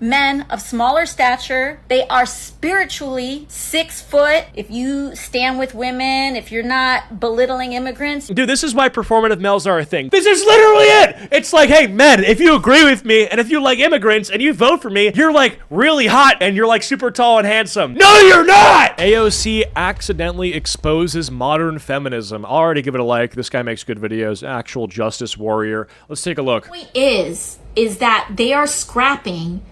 Men of smaller stature, they are spiritually 6 foot. If you stand with women, if you're not belittling immigrants. Dude, this is why performative males are a thing. This is literally it. It's like, hey, men, if you agree with me and if you like immigrants and you vote for me, you're like really hot and you're like super tall and handsome. No, you're not! AOC accidentally exposes modern feminism. I'll already give it a like. This guy makes good videos. Actual justice warrior. Let's take a look. The point is that they are scrapping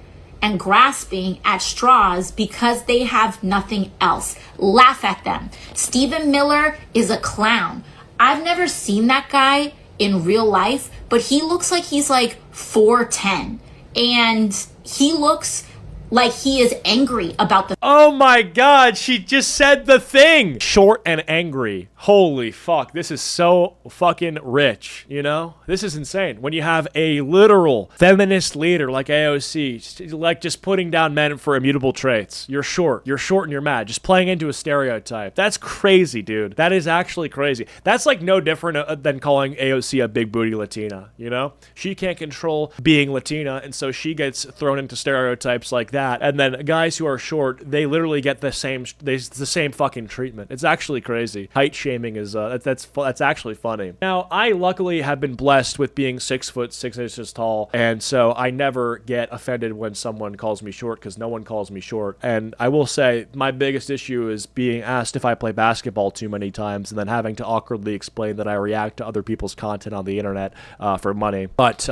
and grasping at straws because they have nothing else. Laugh at them. Stephen Miller is a clown. I've never seen that guy in real life, but he looks like he's like 4'10", and he looks like he is angry about the— Oh my god, she just said the thing! Short and angry. Holy fuck, this is so fucking rich, you know? This is insane. When you have a literal feminist leader like AOC, like just putting down men for immutable traits. You're short and you're mad. Just playing into a stereotype. That's crazy, dude. That is actually crazy. That's like no different than calling AOC a big booty Latina, you know? She can't control being Latina, and so she gets thrown into stereotypes like that. And then guys who are short, they literally get the same fucking treatment. It's actually crazy. Height shaming is that's actually funny. Now, I luckily have been blessed with being 6 foot 6 inches tall, and so I never get offended when someone calls me short because no one calls me short. And I will say my biggest issue is being asked if I play basketball too many times and then having to awkwardly explain that I react to other people's content on the internet for money. But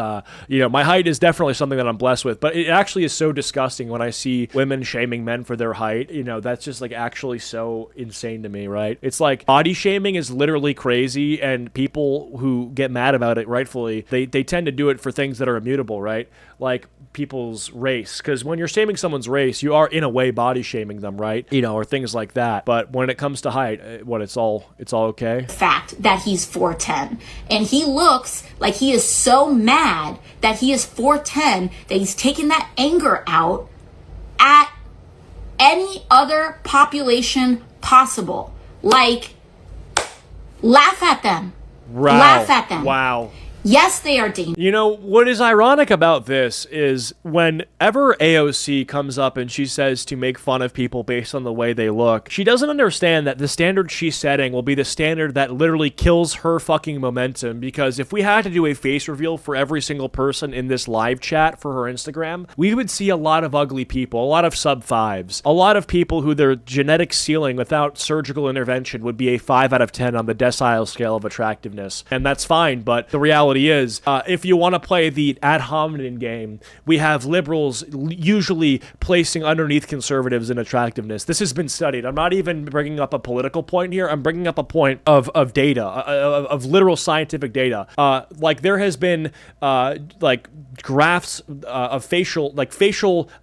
you know, my height is definitely something that I'm blessed with, but it actually is so disgusting when I see women shaming men for their height. You know, that's just like actually so insane to me, right? It's like body shaming is literally crazy, and people who get mad about it, rightfully, they tend to do it for things that are immutable, right? Like people's race, because when you're shaming someone's race, you are in a way body shaming them, right? You know, or things like that. But when it comes to height, it's all okay. Fact that he's 4'10", and he looks like he is so mad that he is 4'10", that he's taking that anger out at any other population possible. Like, laugh at them. Wow. Laugh at them. Wow. Yes, they are dangerous. You know, what is ironic about this is whenever AOC comes up and she says to make fun of people based on the way they look, she doesn't understand that the standard she's setting will be the standard that literally kills her fucking momentum. Because if we had to do a face reveal for every single person in this live chat for her Instagram, we would see a lot of ugly people, a lot of sub-5s, a lot of people who their genetic ceiling without surgical intervention would be a 5 out of 10 on the decile scale of attractiveness. And that's fine, but the reality is, if you want to play the ad hominem game, we have liberals usually placing underneath conservatives in attractiveness. This has been studied. I'm not even bringing up a political point here. I'm bringing up a point of data, of literal scientific data. Like there has been like graphs of facial,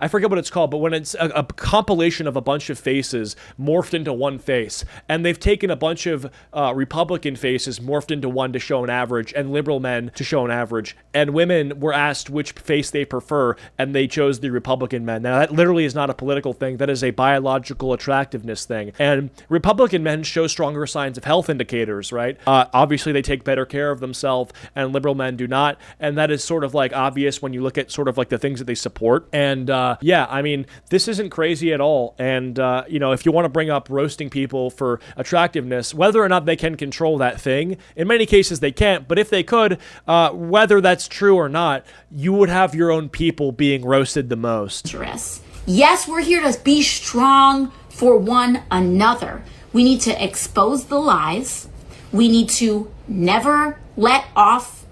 I forget what it's called, but when it's a compilation of a bunch of faces morphed into one face, and they've taken a bunch of Republican faces morphed into one to show an average, and liberal men to show an average, and women were asked which face they prefer, and they chose the Republican men. Now that literally is not a political thing, that is a biological attractiveness thing, and Republican men show stronger signs of health indicators, right? Obviously they take better care of themselves, and liberal men do not, and that is sort of like obvious when you look at sort of like the things that they support. And yeah, I mean, this isn't crazy at all. And you know, if you want to bring up roasting people for attractiveness, whether or not they can control that thing, in many cases they can't, but if they could, whether that's true or not, you would have your own people being roasted the most. Yes, we're here to be strong for one another. We need to expose the lies. We need to never let off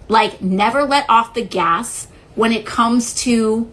the gas when it comes to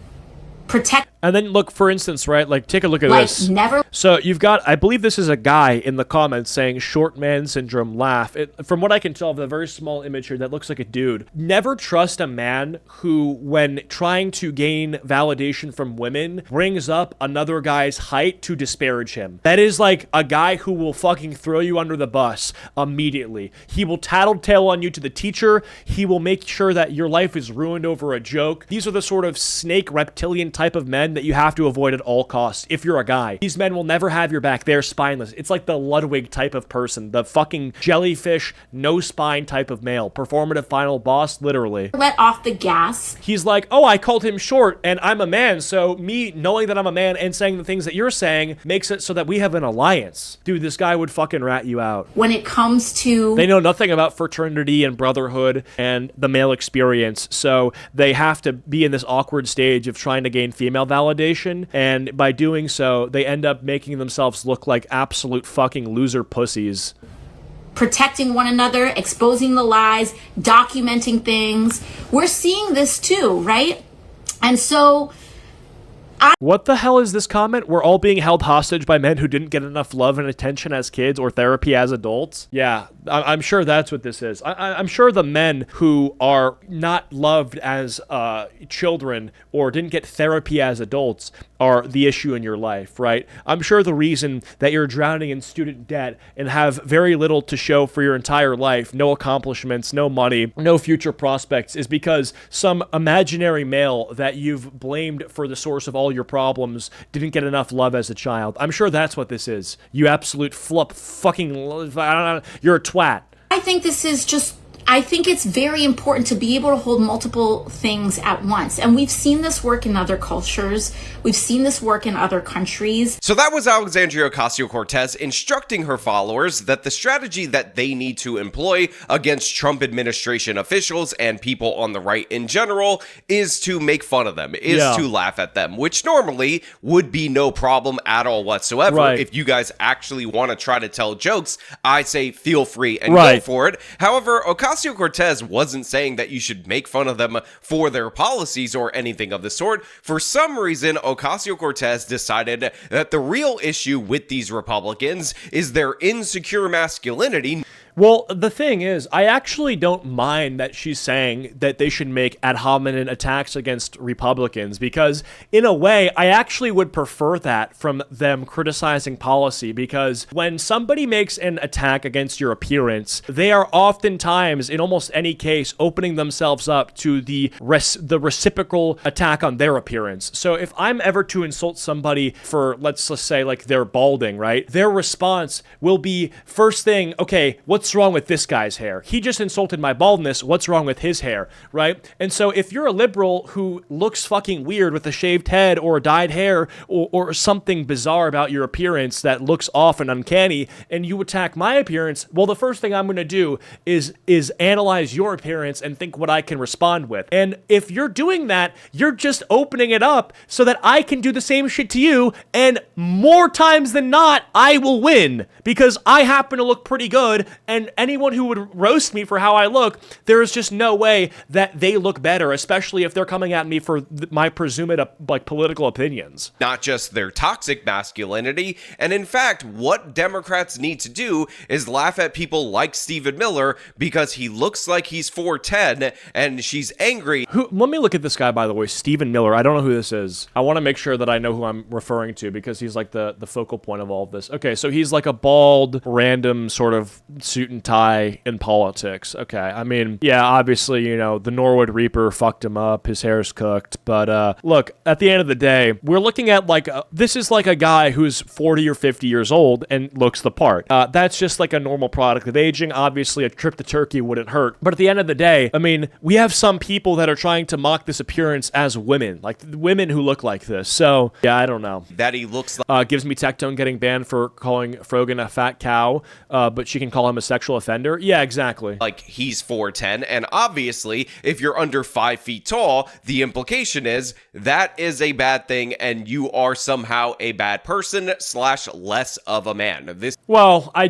protect. And then look, for instance, right, like take a look at this. So you've got, I believe this is a guy in the comments saying short man syndrome, laugh. From what I can tell of the very small image here, that looks like a dude. Never trust a man who, when trying to gain validation from women, brings up another guy's height to disparage him. That is like a guy who will fucking throw you under the bus immediately. He will tattletale on you to the teacher. He will make sure that your life is ruined over a joke. These are the sort of snake reptilian type of men that you have to avoid at all costs if you're a guy. These men will never have your back. They're spineless. It's like the Ludwig type of person, the fucking jellyfish, no spine type of male. Performative final boss, literally. Let off the gas. He's like, oh, I called him short and I'm a man, so me knowing that I'm a man and saying the things that you're saying makes it so that we have an alliance. Dude, this guy would fucking rat you out. When it comes to... They know nothing about fraternity and brotherhood and the male experience, so they have to be in this awkward stage of trying to gain female validation, and by doing so, they end up making themselves look like absolute fucking loser pussies. Protecting one another, exposing the lies, documenting things. We're seeing this too, right? And so... What the hell is this comment? We're all being held hostage by men who didn't get enough love and attention as kids or therapy as adults? Yeah, I'm sure that's what this is. I'm sure the men who are not loved as children or didn't get therapy as adults are the issue in your life, right? I'm sure the reason that you're drowning in student debt and have very little to show for your entire life, no accomplishments, no money, no future prospects, is because some imaginary male that you've blamed for the source of all your problems didn't get enough love as a child. I'm sure that's what this is. You absolute fucking, you're a twat. I think this is just... I think it's very important to be able to hold multiple things at once. And we've seen this work in other cultures. We've seen this work in other countries. So that was Alexandria Ocasio-Cortez instructing her followers that the strategy that they need to employ against Trump administration officials and people on the right in general is to make fun of them, to laugh at them, which normally would be no problem at all whatsoever. Right. If you guys actually want to try to tell jokes, I say feel free and go for it. However, Ocasio-Cortez wasn't saying that you should make fun of them for their policies or anything of the sort. For some reason, Ocasio-Cortez decided that the real issue with these Republicans is their insecure masculinity. Well, the thing is, I actually don't mind that she's saying that they should make ad hominem attacks against Republicans, because in a way, I actually would prefer that from them criticizing policy, because when somebody makes an attack against your appearance, they are oftentimes, in almost any case, opening themselves up to the reciprocal attack on their appearance. So if I'm ever to insult somebody for, let's just say, like, they're balding, right? Their response will be, first thing, okay, what's wrong with this guy's hair? He just insulted my baldness. What's wrong with his hair, right? And so if you're a liberal who looks fucking weird with a shaved head or dyed hair or something bizarre about your appearance that looks off and uncanny, and you attack my appearance, well, the first thing I'm going to do is analyze your appearance and think what I can respond with. And if you're doing that, you're just opening it up so that I can do the same shit to you, and more times than not, I will win, because I happen to look pretty good, and anyone who would roast me for how I look, there is just no way that they look better, especially if they're coming at me for my presumed political opinions. Not just their toxic masculinity, and in fact, what Democrats need to do is laugh at people like Stephen Miller because he looks like he's 4'10", and she's angry. Let me look at this guy, by the way, Stephen Miller. I don't know who this is. I want to make sure that I know who I'm referring to, because he's like the focal point of all of this. Okay, so he's like a bald, random sort of suit and tie in politics. Okay, I mean, yeah, obviously, you know, the Norwood Reaper fucked him up, his hair's cooked, but look, at the end of the day, we're looking at this is like a guy who's 40 or 50 years old and looks the part. That's just like a normal product of aging. Obviously, a trip to Turkey wouldn't hurt, but at the end of the day, I mean, we have some people that are trying to mock this appearance as women, like women who look like this, so yeah, I don't know. That he looks like... Gives me Tectone getting banned for calling Frogan a fat cow, but she can call him a sexual offender. Yeah, exactly. Like he's 4'10", and obviously, if you're under 5 feet tall, the implication is that is a bad thing, and you are somehow a bad person / less of a man. Well, I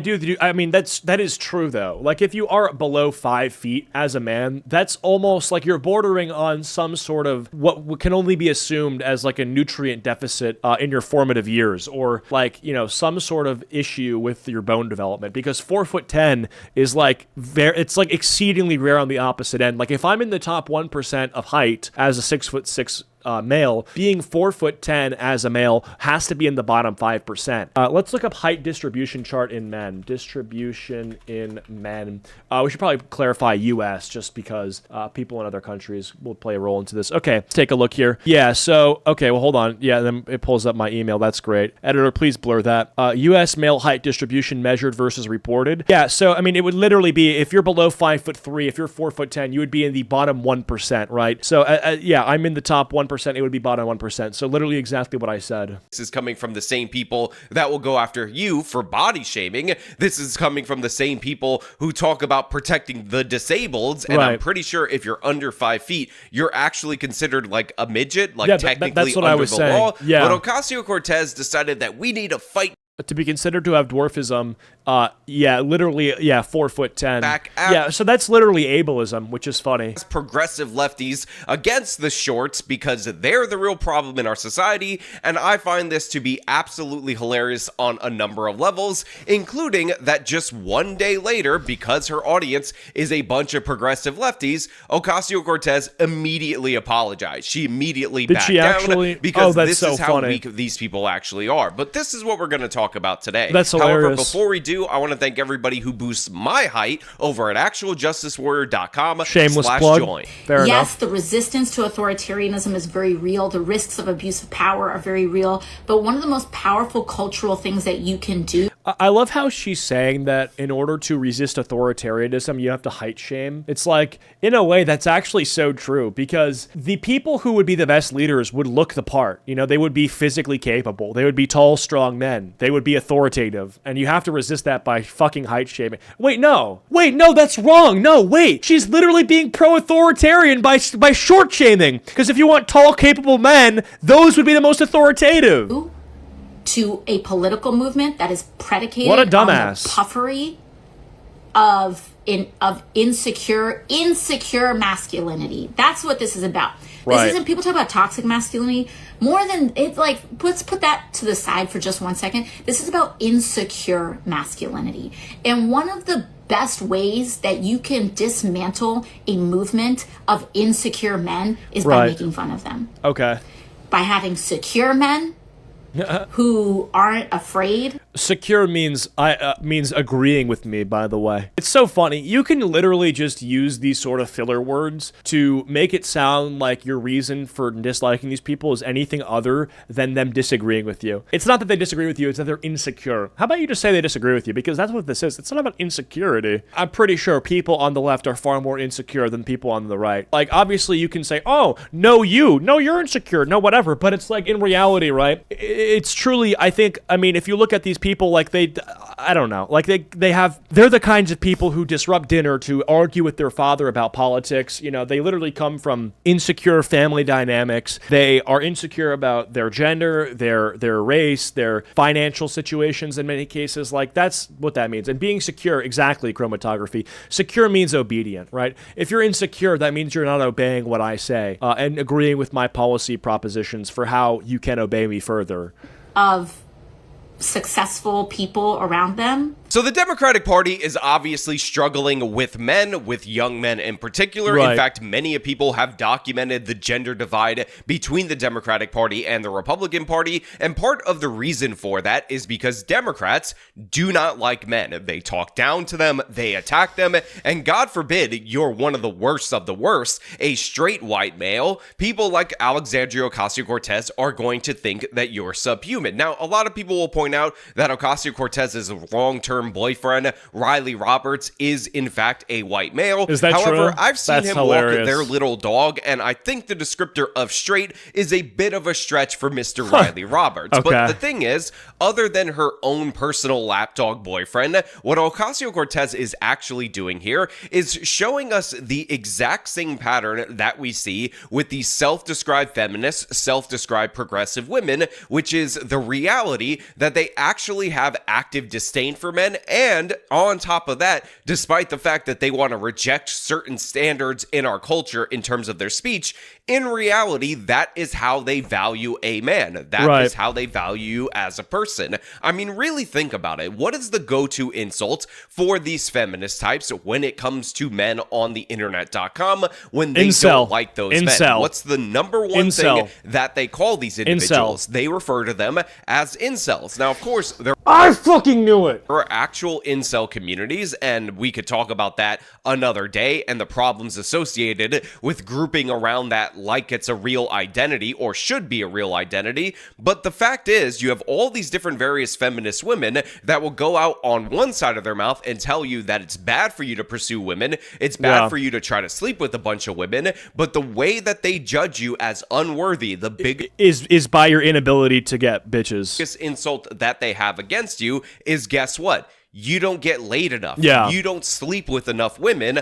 mean, that is true though. Like if you are below 5 feet as a man, that's almost like you're bordering on some sort of what can only be assumed as like a nutrient deficit in your formative years, or like, you know, some sort of issue with your bone development, because 4'10" is like it's like exceedingly rare on the opposite end. Like if I'm in the top 1% of height as a 6'6" male, being 4'10" as a male has to be in the bottom 5%. Let's look up height distribution chart in men. Distribution in men. We should probably clarify U.S. just because people in other countries will play a role into this. Okay, let's take a look here. Yeah, so, okay, well, hold on. Yeah, then it pulls up my email. That's great. Editor, please blur that. U.S. male height distribution measured versus reported. Yeah, so, I mean, it would literally be if you're below 5'3", if you're 4'10", you would be in the bottom 1%, right? So, yeah, I'm in the top 1%. It would be bottom 1%. So literally exactly what I said. This is coming from the same people that will go after you for body shaming. This is coming from the same people who talk about protecting the disabled. And I'm pretty sure if you're under 5 feet, you're actually considered like a midget, like technically that's what under I was the saying. law. Yeah. But Ocasio-Cortez decided that we need to fight to be considered to have dwarfism, literally, 4'10". back out. Yeah, so that's literally ableism, which is funny. Progressive lefties against the shorts because they're the real problem in our society, and I find this to be absolutely hilarious on a number of levels, including that just one day later, because her audience is a bunch of progressive lefties, Ocasio-Cortez immediately apologized. She immediately backed down because this is how weak these people actually are. But this is what we're going to talk about today. That's hilarious. However, before we do, I want to thank everybody who boosts my height over at actualjusticewarrior.com. Shameless plug. Join. Fair yes, enough. The resistance to authoritarianism is very real. The risks of abuse of power are very real. But one of the most powerful cultural things that you can do. I love how she's saying that in order to resist authoritarianism, you have to height shame. It's like, in a way, that's actually so true because the people who would be the best leaders would look the part. You know, they would be physically capable. They would be tall, strong men. They would be authoritative. And you have to resist that by fucking height shaming. Wait, no, that's wrong. No, wait. She's literally being pro-authoritarian by short shaming. Because if you want tall, capable men, those would be the most authoritative. To a political movement that is predicated what a on dumbass. the puffery of insecure masculinity. That's what this is about. Right. This isn't, people talk about toxic masculinity more than it's like, let's put that to the side for just 1 second. This is about insecure masculinity. And one of the best ways that you can dismantle a movement of insecure men is by making fun of them. Okay. By having secure men who aren't afraid. Secure means agreeing with me, by the way. It's so funny. You can literally just use these sort of filler words to make it sound like your reason for disliking these people is anything other than them disagreeing with you. It's not that they disagree with you, it's that they're insecure. How about you just say they disagree with you? Because that's what this is. It's not about insecurity. I'm pretty sure people on the left are far more insecure than people on the right. Like, obviously you can say, oh, no, you're insecure, no, whatever. But it's like, in reality, right? It's truly, I mean, if you look at these people, like I don't know, like they're the kinds of people who disrupt dinner to argue with their father about politics. You know, they literally come from insecure family dynamics. They are insecure about their gender, their race, their financial situations in many cases. Like, that's what that means. And being secure, exactly, chromatography. Secure means obedient, right? If you're insecure, that means you're not obeying what I say and agreeing with my policy propositions for how you can obey me further. Of successful people around them. So the Democratic Party is obviously struggling with men, with young men in particular. Right. In fact, many people have documented the gender divide between the Democratic Party and the Republican Party. And part of the reason for that is because Democrats do not like men. They talk down to them, they attack them, and God forbid you're one of the worst of the worst, a straight white male. People like Alexandria Ocasio-Cortez are going to think that you're subhuman. Now, a lot of people will point out that Ocasio-Cortez's long-term boyfriend, Riley Roberts, is in fact a white male. Is that However, true? I've seen That's him hilarious. walk their little dog, and I think the descriptor of straight is a bit of a stretch for Mr. Riley Roberts. Okay. But the thing is, other than her own personal lapdog boyfriend, what Ocasio-Cortez is actually doing here is showing us the exact same pattern that we see with the self-described feminists, self-described progressive women, which is the reality that they actually have active disdain for men men. And on top of that, despite the fact that they want to reject certain standards in our culture in terms of their speech, in reality, that is how they value a man. That is how they value you as a person. I mean, really think about it. What is the go-to insult for these feminist types when it comes to men on the internet.com when they don't like those men? What's the number one thing that they call these individuals? They refer to them as incels. Now, of course, I fucking knew it. There are actual incel communities, and we could talk about that another day and the problems associated with grouping around that like it's a real identity or should be a real identity. But the fact is, you have all these different various feminist women that will go out on one side of their mouth and tell you that it's bad for you to pursue women, it's bad for you to try to sleep with a bunch of women, but the way that they judge you as unworthy, the big is by your inability to get bitches. Biggest insult that they have against you is, guess what? You don't get laid enough. Yeah. You don't sleep with enough women.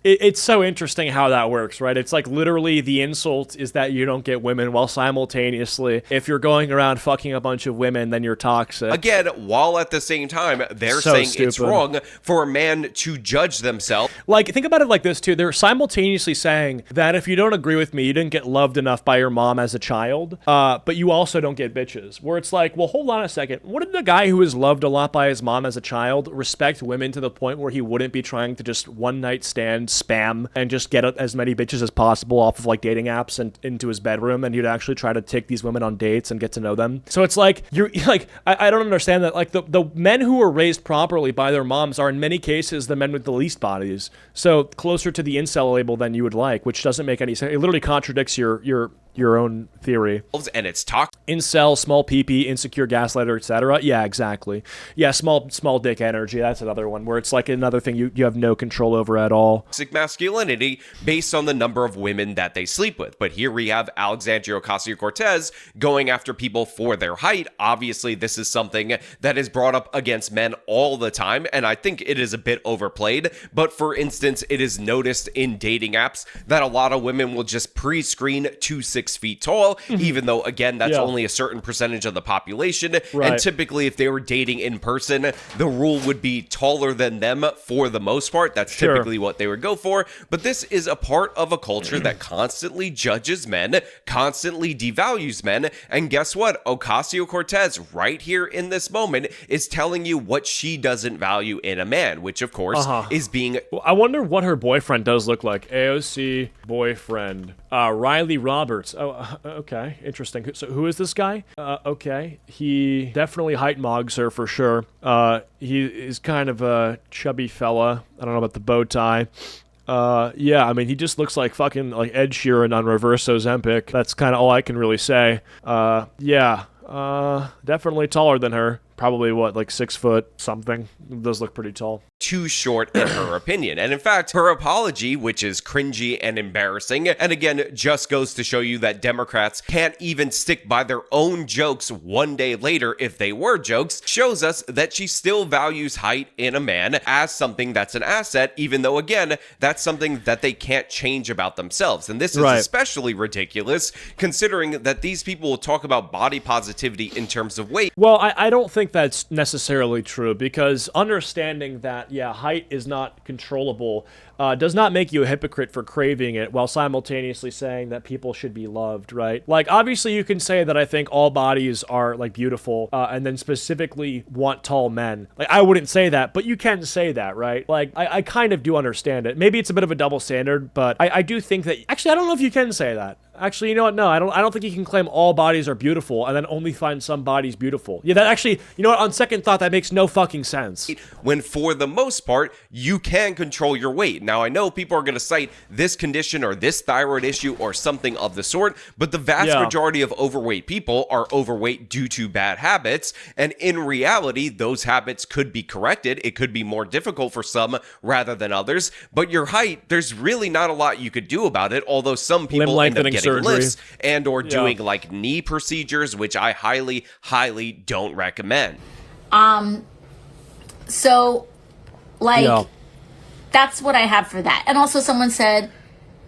It's so interesting how that works, right? It's like literally the insult is that you don't get women, while simultaneously, if you're going around fucking a bunch of women, then you're toxic. Again, while at the same time, they're saying it's wrong for a man to judge themselves. Like, think about it like this, too. They're simultaneously saying that if you don't agree with me, you didn't get loved enough by your mom as a child, but you also don't get bitches. Where it's like, well, hold on a second. Wouldn't the guy who was loved a lot by his mom as a child respect women to the point where he wouldn't be trying to just one-night stand spam and just get as many bitches as possible off of like dating apps and into his bedroom, and you'd actually try to take these women on dates and get to know them? So it's like, you're like, I don't understand that. Like the men who were raised properly by their moms are in many cases the men with the least bodies. So closer to the incel label than you would like, which doesn't make any sense. It literally contradicts your own theory. And it's toxic. Incel, small pee-pee, insecure, gaslighter, etc. Yeah, exactly. Yeah, small dick energy. That's another one where it's like another thing you have no control over at all. Toxic masculinity based on the number of women that they sleep with. But here we have Alexandria Ocasio-Cortez going after people for their height. Obviously, this is something that is brought up against men all the time, and I think it is a bit overplayed. But for instance, it is noticed in dating apps that a lot of women will just pre-screen 6 feet tall, even though, again, that's only a certain percentage of the population. And typically, if they were dating in person, the rule would be taller than them for the most part. That's typically what they would go for. But this is a part of a culture that constantly judges men, constantly devalues men. And guess what? Ocasio-Cortez, right here in this moment, is telling you what she doesn't value in a man, which, of course, is being... I wonder what her boyfriend does look like. AOC boyfriend. Riley Roberts. Oh, okay. Interesting. So who is this guy? Okay. He definitely height mogs her for sure. He is kind of a chubby fella. I don't know about the bow tie. Yeah, I mean, he just looks like fucking like Ed Sheeran on reverse Ozempic. That's kind of all I can really say. Yeah. Definitely taller than her. Probably what, like 6 foot something. It does look pretty tall. Too short in her opinion. And in fact, her apology, which is cringy and embarrassing, and again, just goes to show you that Democrats can't even stick by their own jokes one day later if they were jokes, shows us that she still values height in a man as something that's an asset, even though, again, that's something that they can't change about themselves. And this is especially ridiculous, considering that these people will talk about body positivity in terms of weight. Well, I don't think that's necessarily true, because understanding that, yeah, height is not controllable does not make you a hypocrite for craving it while simultaneously saying that people should be loved, right? Like, obviously you can say that I think all bodies are, like, beautiful, and then specifically want tall men. Like, I wouldn't say that, but you can say that, right? Like, I kind of do understand it. Maybe it's a bit of a double standard, but I do think that... Actually, I don't know if you can say that. Actually, you know what? No, I don't think you can claim all bodies are beautiful and then only find some bodies beautiful. Yeah, that actually, you know what? On second thought, that makes no fucking sense. When for the most part, you can control your weight. Now, I know people are going to cite this condition or this thyroid issue or something of the sort, but the vast majority of overweight people are overweight due to bad habits. And in reality, those habits could be corrected. It could be more difficult for some rather than others. But your height, there's really not a lot you could do about it, although some people end up getting lifts and or doing like knee procedures, which I highly, highly don't recommend. So, like, that's what I have for that. And also someone said,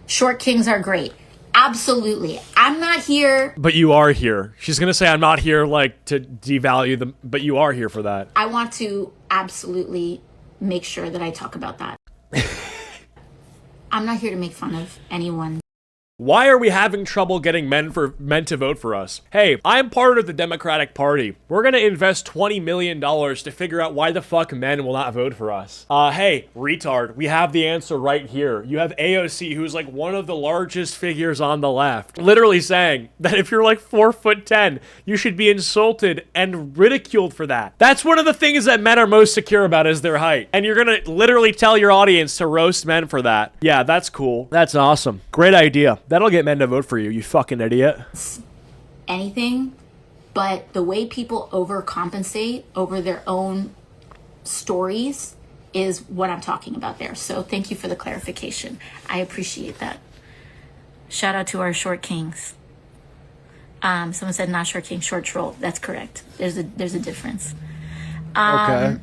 short kings are great. Absolutely. I'm not here. But you are here. She's going to say, I'm not here, like, to devalue them, but you are here for that. I want to absolutely make sure that I talk about that. I'm not here to make fun of anyone. Why are we having trouble getting men to vote for us? Hey, I'm part of the Democratic Party. We're gonna invest $20 million to figure out why the fuck men will not vote for us. Hey, retard, we have the answer right here. You have AOC, who's like one of the largest figures on the left, literally saying that if you're like 4'10", you should be insulted and ridiculed for that. That's one of the things that men are most secure about is their height. And you're gonna literally tell your audience to roast men for that. Yeah, that's cool. That's awesome. Great idea. That'll get men to vote for you, you fucking idiot. Anything, but the way people overcompensate over their own stories is what I'm talking about there. So thank you for the clarification. I appreciate that. Shout out to our short kings. Someone said not short king, short troll. That's correct. There's a difference. Okay.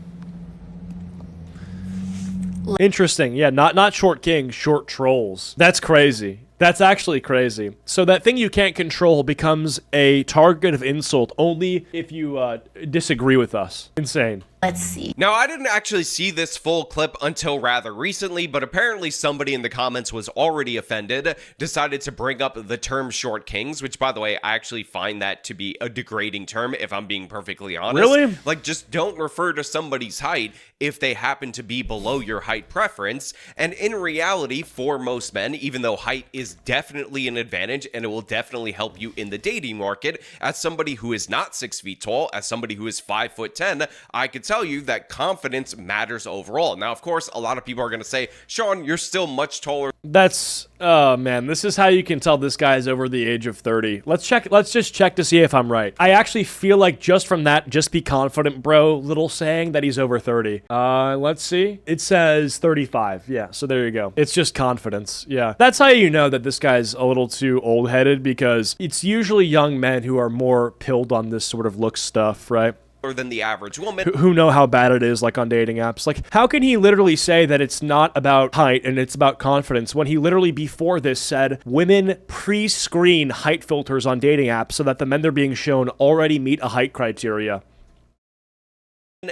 Interesting. Yeah, not short king, short trolls. That's crazy. That's actually crazy. So that thing you can't control becomes a target of insult only if you disagree with us. Insane. Let's see. Now, I didn't actually see this full clip until rather recently, but apparently somebody in the comments was already offended, decided to bring up the term short kings, which, by the way, I actually find that to be a degrading term, if I'm being perfectly honest. Really? Like, just don't refer to somebody's height if they happen to be below your height preference. And in reality, for most men, even though height is definitely an advantage and it will definitely help you in the dating market, as somebody who is not 6 feet tall, as somebody who is 5'10", I could tell you that confidence matters overall. Now, of course, a lot of people are going to say, Sean, you're still much taller. That's, oh man, this is how you can tell this guy's over the age of 30. Let's just check to see if I'm right. I actually feel like just from that, just be confident, bro, little saying that he's over 30. Let's see. It says 35. Yeah, so there you go. It's just confidence. Yeah. That's how you know that this guy's a little too old-headed, because it's usually young men who are more pilled on this sort of look stuff, right? Than the average woman. Who know how bad it is, like on dating apps. Like, how can he literally say that it's not about height and it's about confidence when he literally before this said women pre-screen height filters on dating apps so that the men they're being shown already meet a height criteria?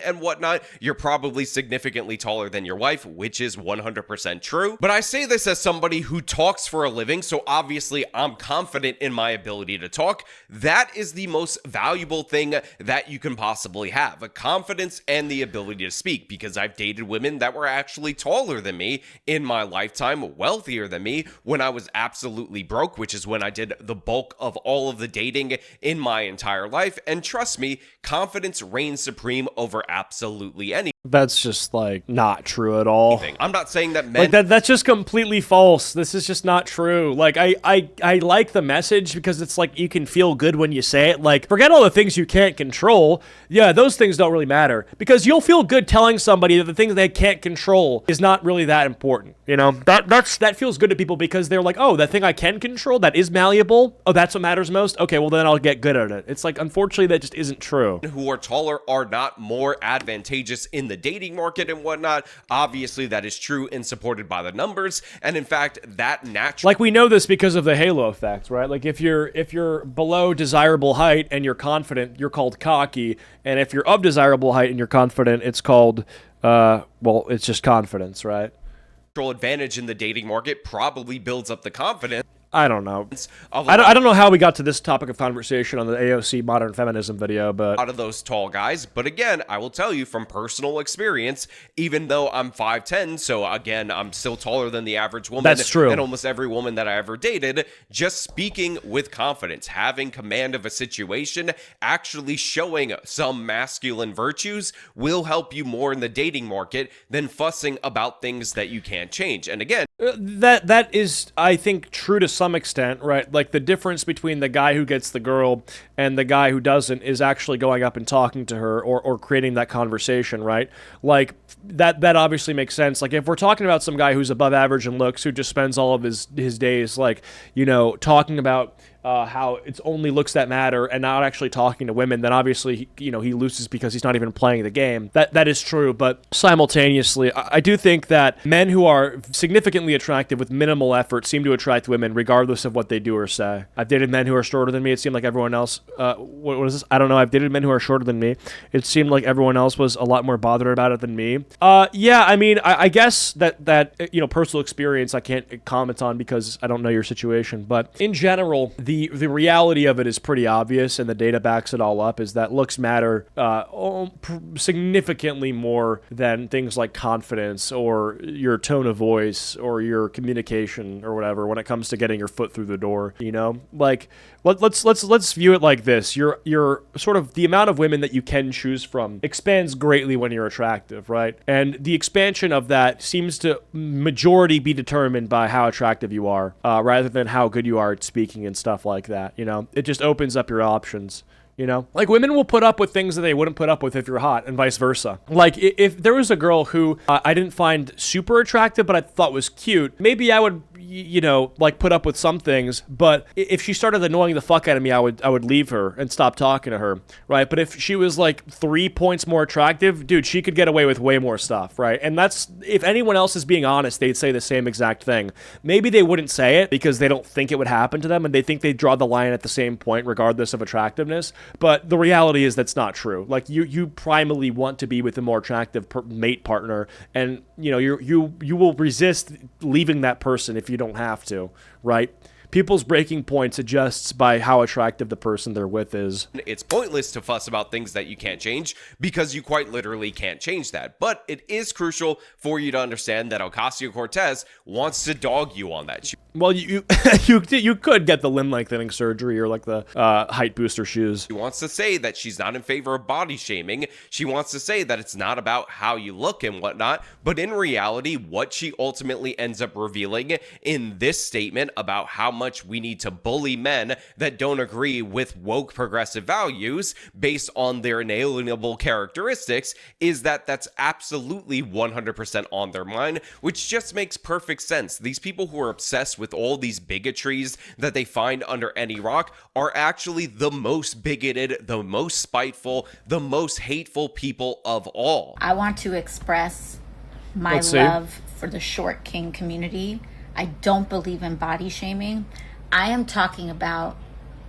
And whatnot, you're probably significantly taller than your wife, which is 100% true. But I say this as somebody who talks for a living, so obviously I'm confident in my ability to talk. That is the most valuable thing that you can possibly have, a confidence and the ability to speak, because I've dated women that were actually taller than me in my lifetime, wealthier than me when I was absolutely broke, which is when I did the bulk of all of the dating in my entire life. And trust me, confidence reigns supreme over absolutely anything. That's just, like, not true at all. I'm not saying that men... Like, that's just completely false. This is just not true. Like, I like the message because it's like you can feel good when you say it. Like, forget all the things you can't control. Yeah, those things don't really matter. Because you'll feel good telling somebody that the things they can't control is not really that important. You know? That feels good to people because they're like, oh, that thing I can control, that is malleable? Oh, that's what matters most? Okay, well, then I'll get good at it. It's like, unfortunately, that just isn't true. Who are taller are not more advantageous in the dating market and whatnot. Obviously, that is true and supported by the numbers. And in fact, that naturally... Like, we know this because of the halo effect, right? Like, if you're below desirable height and you're confident, you're called cocky. And if you're of desirable height and you're confident, it's called, well, it's just confidence, right? Advantage in the dating market probably builds up the confidence. I don't know. I don't know how we got to this topic of conversation on the AOC modern feminism video, but... out of those tall guys. But again, I will tell you from personal experience, even though I'm 5'10", so again, I'm still taller than the average woman. That's true. And almost every woman that I ever dated, just speaking with confidence, having command of a situation, actually showing some masculine virtues will help you more in the dating market than fussing about things that you can't change. And again... That is, I think, true to some extent, right? Like, the difference between the guy who gets the girl and the guy who doesn't is actually going up and talking to her or creating that conversation, right? Like, that obviously makes sense. Like, if we're talking about some guy who's above average in looks, who just spends all of his days, like, you know, talking about how it's only looks that matter and not actually talking to women, then obviously, he loses because he's not even playing the game. That is true, but simultaneously, I do think that men who are significantly attractive with minimal effort seem to attract women regardless of what they do or say. I've dated men who are shorter than me. It seemed like everyone else, what is this? I don't know. I've dated men who are shorter than me. It seemed like everyone else was a lot more bothered about it than me. Yeah, I mean, I guess that personal experience I can't comment on because I don't know your situation, but in general, the reality of it is pretty obvious, and the data backs it all up, is that looks matter significantly more than things like confidence or your tone of voice or your communication or whatever when it comes to getting your foot through the door, Like, let's view it like this. Your sort of the amount of women that you can choose from expands greatly when you're attractive, right? And the expansion of that seems to majority be determined by how attractive you are, rather than how good you are at speaking and stuff like that. It just opens up your options. Like, women will put up with things that they wouldn't put up with if you're hot, and vice versa. Like, if there was a girl who I didn't find super attractive, but I thought was cute, maybe I would, like, put up with some things, but if she started annoying the fuck out of me, I would leave her and stop talking to her, right? But if she was, like, 3 points more attractive, dude, she could get away with way more stuff, right? And that's, if anyone else is being honest, they'd say the same exact thing. Maybe they wouldn't say it because they don't think it would happen to them, and they think they draw the line at the same point regardless of attractiveness. But the reality is that's not true. Like, you primarily want to be with a more attractive mate partner, and you will resist leaving that person if you don't have to, right? People's breaking points adjusts by how attractive the person they're with is. It's pointless to fuss about things that you can't change because you quite literally can't change that. But it is crucial for you to understand that Ocasio-Cortez wants to dog you on that. Well, you could get the limb lengthening surgery or like the height booster shoes. She wants to say that she's not in favor of body shaming. She wants to say that it's not about how you look and whatnot. But in reality, what she ultimately ends up revealing in this statement about how much we need to bully men that don't agree with woke progressive values based on their inalienable characteristics is that that's absolutely 100% on their mind, which just makes perfect sense. These people who are obsessed with all these bigotries that they find under any rock are actually the most bigoted, the most spiteful, the most hateful people of all. I want to express my love for the short king community. I don't believe in body shaming. I am talking about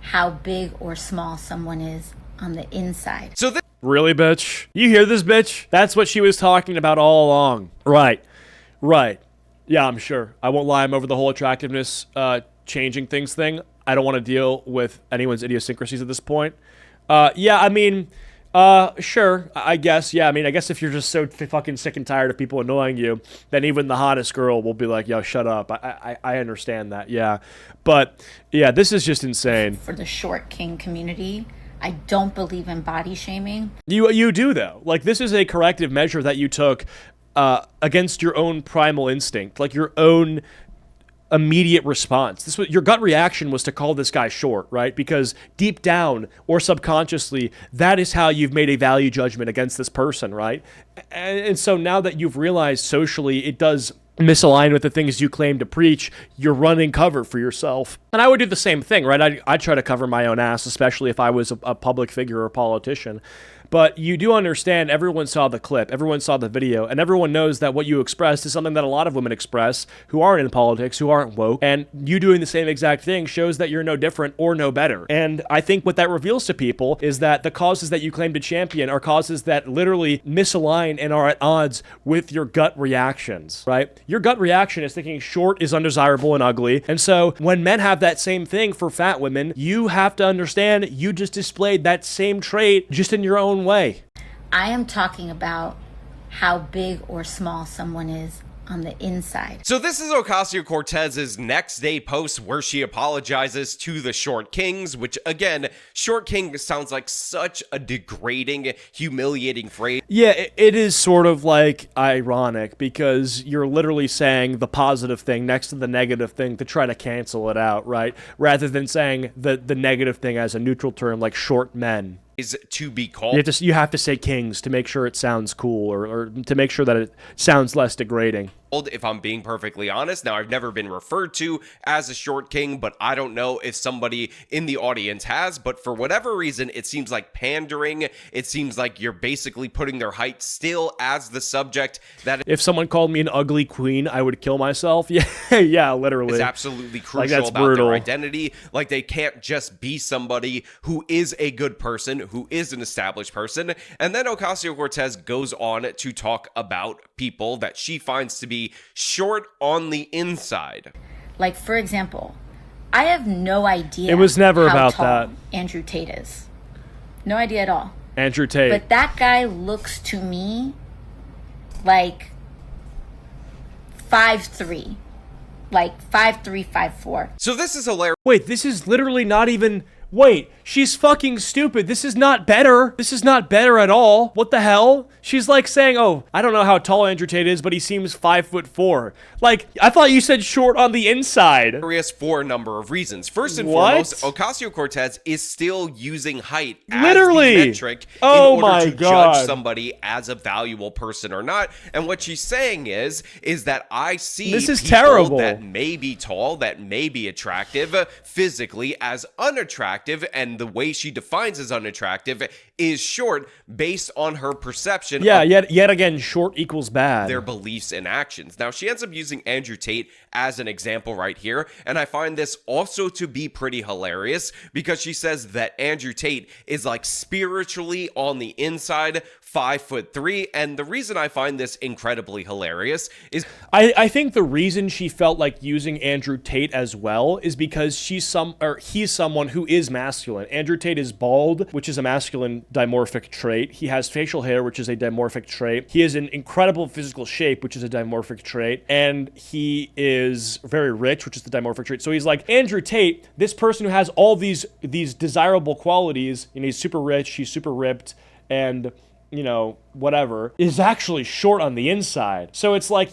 how big or small someone is on the inside. So really, bitch? You hear this, bitch? That's what she was talking about all along. Right. Yeah, I'm sure. I won't lie. I'm over the whole attractiveness changing things thing. I don't want to deal with anyone's idiosyncrasies at this point. Yeah, I mean... sure, I guess. Yeah, I mean, I guess if you're just so fucking sick and tired of people annoying you, then even the hottest girl will be like, yo, shut up. I understand that, yeah. But, yeah, this is just insane. For the short king community, I don't believe in body shaming. You do, though. Like, this is a corrective measure that you took against your own primal instinct, like your own immediate response. Your gut reaction was to call this guy short, right? Because deep down or subconsciously, that is how you've made a value judgment against this person, right? And so now that you've realized socially it does misalign with the things you claim to preach, you're running cover for yourself. And I would do the same thing, right? I'd try to cover my own ass, especially if I was a public figure or a politician. But you do understand everyone saw the clip, everyone saw the video, and everyone knows that what you expressed is something that a lot of women express who aren't in politics, who aren't woke, and you doing the same exact thing shows that you're no different or no better. And I think what that reveals to people is that the causes that you claim to champion are causes that literally misalign and are at odds with your gut reactions, right? Your gut reaction is thinking short is undesirable and ugly. And so when men have that same thing for fat women, you have to understand you just displayed that same trait just in your own way. I am talking about how big or small someone is on the inside. So this is Ocasio-Cortez's next day post where she apologizes to the short kings, which again, short king sounds like such a degrading, humiliating phrase. Yeah, it is sort of like ironic because you're literally saying the positive thing next to the negative thing to try to cancel it out, right? Rather than saying the negative thing as a neutral term like short men. Is to be called. You have to say kings to make sure it sounds cool or to make sure that it sounds less degrading. if I'm being perfectly honest. Now, I've never been referred to as a short king, but I don't know if somebody in the audience has. But for whatever reason, it seems like pandering. It seems like you're basically putting their height still as the subject. That if someone called me an ugly queen, I would kill myself. Yeah, yeah, literally. Is absolutely crucial like, that's about brutal. their identity. Like, they can't just be somebody who is a good person, who is an established person. And then Ocasio-Cortez goes on to talk about people that she finds to be short on the inside. Like, for example, I have no idea. It was never how about tall that. Andrew Tate is. No idea at all. Andrew Tate. But that guy looks to me like 5'3", like 5'3", 5'4". So this is hilarious. Wait, this is literally not even... Wait, she's fucking stupid. This is not better. This is not better at all. What the hell? She's like saying, oh, I don't know how tall Andrew Tate is, but he seems 5'4". Like, I thought you said short on the inside. For a number of reasons. First and What? foremost, Ocasio-Cortez is still using height as Literally. the metric Oh in my order to God. judge somebody as a valuable person or not. And what she's saying is that I see This is people terrible. that may be tall, that may be attractive physically as unattractive, and the way she defines as unattractive is short based on her perception Yeah, of yet again, short equals bad. their beliefs and actions. Now, she ends up using Andrew Tate as an example right here, and I find this also to be pretty hilarious because she says that Andrew Tate is like spiritually on the inside 5'3", and the reason I find this incredibly hilarious is I think the reason she felt like using Andrew Tate as well is because he's someone who is masculine. Andrew Tate is bald, which is a masculine dimorphic trait. He has facial hair, which is a dimorphic trait. He is in incredible physical shape, which is a dimorphic trait. And he is very rich, which is the dimorphic trait. So he's like, Andrew Tate, this person who has all these desirable qualities, and he's super rich, he's super ripped, and you know, whatever, is actually short on the inside. So it's like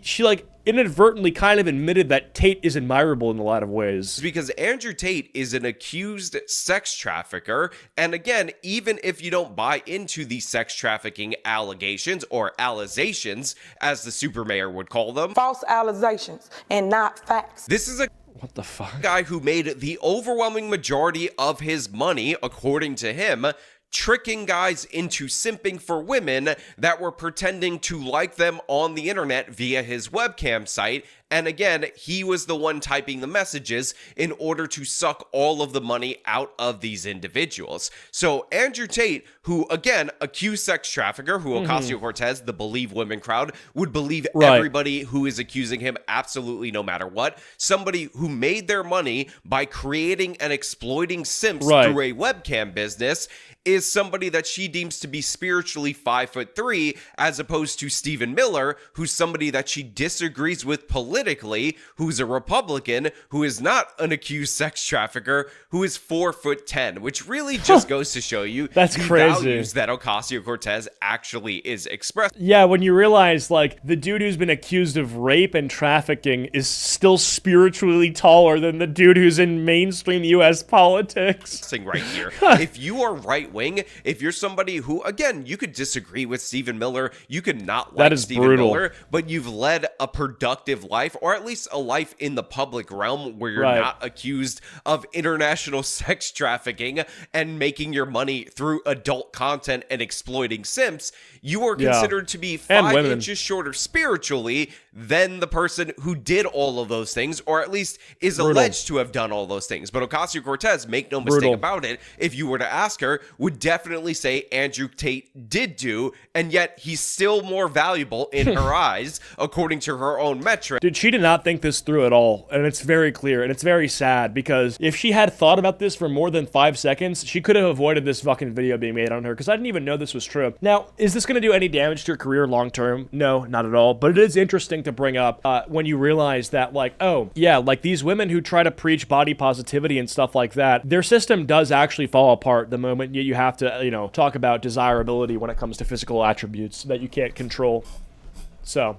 she inadvertently kind of admitted that Tate is admirable in a lot of ways. because Andrew Tate is an accused sex trafficker. And again, even if you don't buy into the sex trafficking allegations or alizations, as the super mayor would call them, false allegations and not facts. this is a What the fuck? guy who made the overwhelming majority of his money, according to him, tricking guys into simping for women that were pretending to like them on the internet via his webcam site. And again, he was the one typing the messages in order to suck all of the money out of these individuals. So Andrew Tate, who again, accused sex trafficker, who Ocasio-Cortez, the Believe Women crowd, would believe everybody who is accusing him absolutely no matter what. Somebody who made their money by creating and exploiting simps through a webcam business is somebody that she deems to be spiritually 5'3", as opposed to Stephen Miller, who's somebody that she disagrees with politically, who's a Republican, who is not an accused sex trafficker, who is 4'10", which really just goes to show you That's the crazy. values that Ocasio-Cortez actually is expressing. Yeah, when you realize, like, the dude who's been accused of rape and trafficking is still spiritually taller than the dude who's in mainstream U.S. politics. Right here. If you are right-wing, if you're somebody who, again, you could disagree with Stephen Miller, you could not like Stephen brutal. Miller, but you've led a productive life, or at least a life in the public realm where you're not accused of international sex trafficking and making your money through adult content and exploiting simps, you are considered to be 5 inches shorter spiritually than the person who did all of those things, or at least is alleged to have done all those things. But Ocasio-Cortez, make no mistake about it, if you were to ask her, would definitely say Andrew Tate did do, and yet he's still more valuable in her eyes, according to her own metric. Dude, she did not think this through at all, and it's very clear, and it's very sad, because if she had thought about this for more than 5 seconds, she could have avoided this fucking video being made on her, because I didn't even know this was true. Now, is this going to do any damage to your career long term? No, not at all, but it is interesting to bring up when you realize that, like, oh, yeah, like these women who try to preach body positivity and stuff like that, their system does actually fall apart the moment you have to, you know, talk about desirability when it comes to physical attributes that you can't control. So,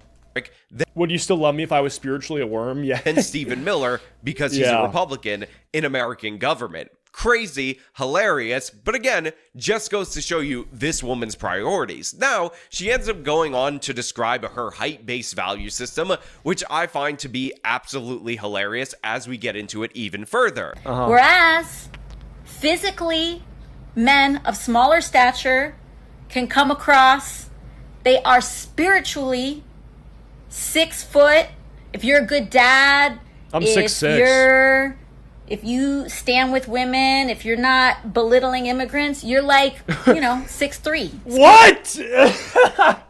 would you still love me if I was spiritually a worm? Yeah. And Stephen Miller, because he's a Republican in American government. crazy, hilarious, but again, just goes to show you this woman's priorities. Now, she ends up going on to describe her height-based value system, which I find to be absolutely hilarious as we get into it even further. Whereas, physically, men of smaller stature can come across, they are spiritually 6 foot. If you're a good dad, I'm 6'6". If you stand with women, if you're not belittling immigrants, you're like, 6'3". What?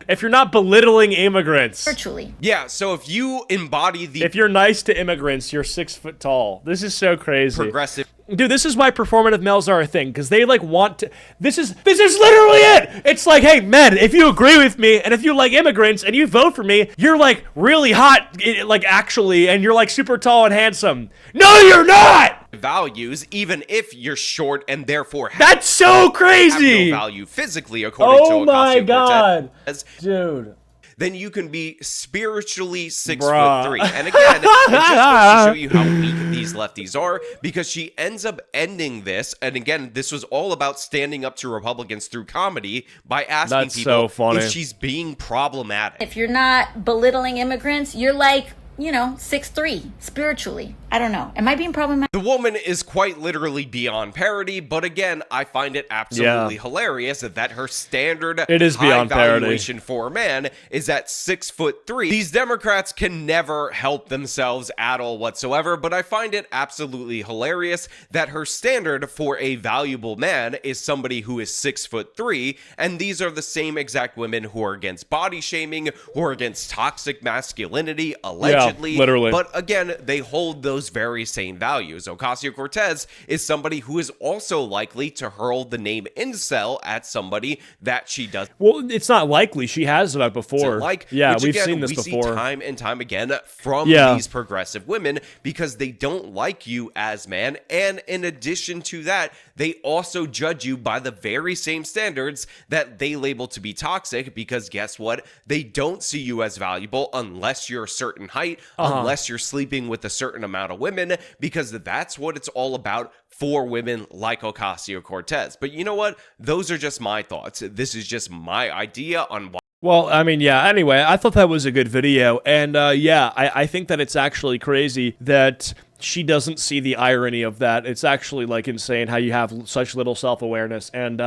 If you're not belittling immigrants. Virtually. Yeah, so if you embody the If you're nice to immigrants, you're 6 foot tall. This is so crazy. progressive Dude, this is why performative males are a thing, because they like want to. This is literally it. It's like, hey, men, if you agree with me and if you like immigrants and you vote for me, you're like really hot, like actually, and you're like super tall and handsome. No, you're not. values, even if you're short and therefore That's so crazy. have no value physically, according to Oh my Ocasio-Cortez. God, dude. Then you can be spiritually 6'3". Bruh. And again, it just goes to show you how weak these lefties are, because she ends up ending this. And again, this was all about standing up to Republicans through comedy by asking That's people so funny. if she's being problematic. If you're not belittling immigrants, you're like, 6'3", spiritually. I don't know. Am I being problematic? The woman is quite literally beyond parody, but again, I find it absolutely hilarious that her standard It is high beyond parody. valuation for a man is at 6'3". These Democrats can never help themselves at all whatsoever, but I find it absolutely hilarious that her standard for a valuable man is somebody who is 6'3", and these are the same exact women who are against body shaming, who are against toxic masculinity, allegedly. literally. But again, they hold those very same values. Ocasio-Cortez is somebody who is also likely to hurl the name incel at somebody that she does. Well, it's not likely. She has done it before. Which, we've again, seen this we before. see time and time again from these progressive women, because they don't like you as man, and in addition to that, they also judge you by the very same standards that they label to be toxic, because guess what? They don't see you as valuable unless you're a certain height, unless you're sleeping with a certain amount of women, because that's what it's all about for women like Ocasio-Cortez. But you know what? Those are just my thoughts. This is just my idea on why. Well, I mean, anyway, I thought that was a good video, and I think that it's actually crazy that she doesn't see the irony of that. It's actually, like, insane how you have such little self-awareness, and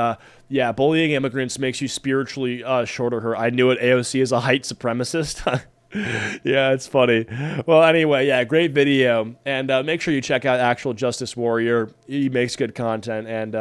bullying immigrants makes you spiritually shorter. I knew it. AOC is a height supremacist. Yeah, it's funny. Well, anyway, great video, and make sure you check out Actual Justice Warrior. He makes good content, and